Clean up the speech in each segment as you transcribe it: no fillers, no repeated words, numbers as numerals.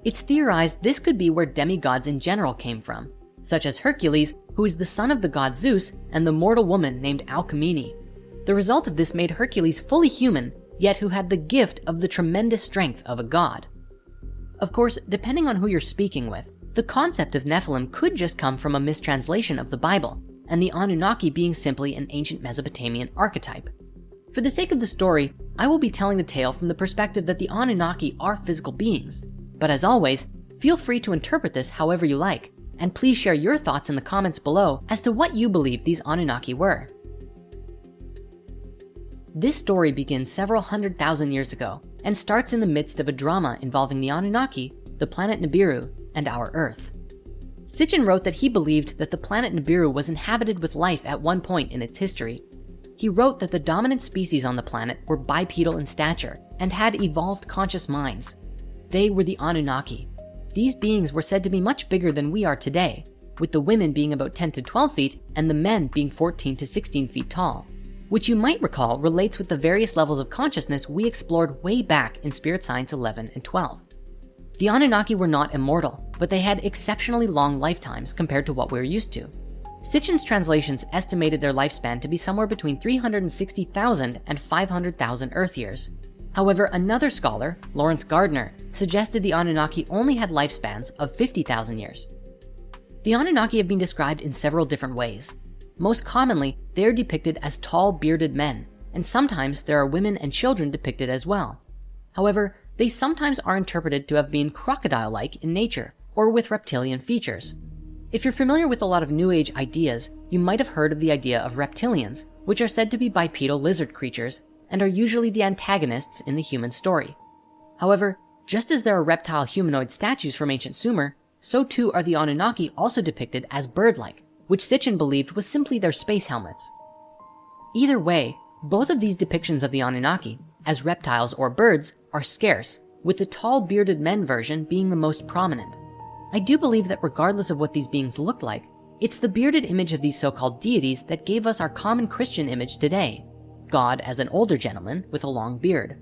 It's theorized this could be where demigods in general came from, such as Hercules, who is the son of the god Zeus, and the mortal woman named Alcmene. The result of this made Hercules fully human, yet who had the gift of the tremendous strength of a god. Of course, depending on who you're speaking with, the concept of Nephilim could just come from a mistranslation of the Bible, and the Anunnaki being simply an ancient Mesopotamian archetype. For the sake of the story, I will be telling the tale from the perspective that the Anunnaki are physical beings. But as always, feel free to interpret this however you like, and please share your thoughts in the comments below as to what you believe these Anunnaki were. This story begins several 100,000 years ago and starts in the midst of a drama involving the Anunnaki, the planet Nibiru, and our Earth. Sitchin wrote that he believed that the planet Nibiru was inhabited with life at one point in its history. He wrote that the dominant species on the planet were bipedal in stature and had evolved conscious minds. They were the Anunnaki. These beings were said to be much bigger than we are today, with the women being about 10 to 12 feet and the men being 14 to 16 feet tall, which you might recall relates with the various levels of consciousness we explored way back in Spirit Science 11 and 12. The Anunnaki were not immortal, but they had exceptionally long lifetimes compared to what we're used to. Sitchin's translations estimated their lifespan to be somewhere between 360,000 and 500,000 Earth years. However, another scholar, Lawrence Gardner, suggested the Anunnaki only had lifespans of 50,000 years. The Anunnaki have been described in several different ways. Most commonly, they are depicted as tall, bearded men, and sometimes there are women and children depicted as well. However, they sometimes are interpreted to have been crocodile-like in nature or with reptilian features. If you're familiar with a lot of New Age ideas, you might have heard of the idea of reptilians, which are said to be bipedal lizard creatures and are usually the antagonists in the human story. However, just as there are reptile humanoid statues from ancient Sumer, so too are the Anunnaki also depicted as bird-like, which Sitchin believed was simply their space helmets. Either way, both of these depictions of the Anunnaki, as reptiles or birds, are scarce, with the tall bearded men version being the most prominent. I do believe that regardless of what these beings looked like, it's the bearded image of these so-called deities that gave us our common Christian image today, God as an older gentleman with a long beard.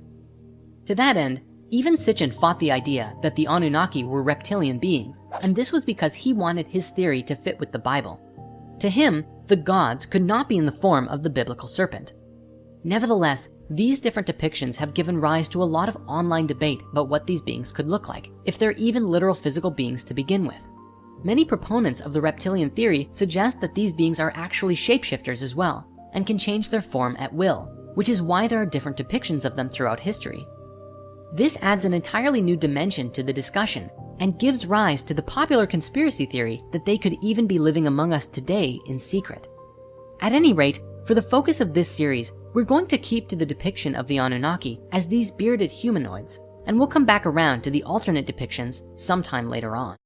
To that end, even Sitchin fought the idea that the Anunnaki were reptilian beings, and this was because he wanted his theory to fit with the Bible. To him, the gods could not be in the form of the biblical serpent. Nevertheless, these different depictions have given rise to a lot of online debate about what these beings could look like, if they're even literal physical beings to begin with. Many proponents of the reptilian theory suggest that these beings are actually shapeshifters as well, and can change their form at will, which is why there are different depictions of them throughout history. This adds an entirely new dimension to the discussion and gives rise to the popular conspiracy theory that they could even be living among us today in secret. At any rate, for the focus of this series, we're going to keep to the depiction of the Anunnaki as these bearded humanoids, and we'll come back around to the alternate depictions sometime later on.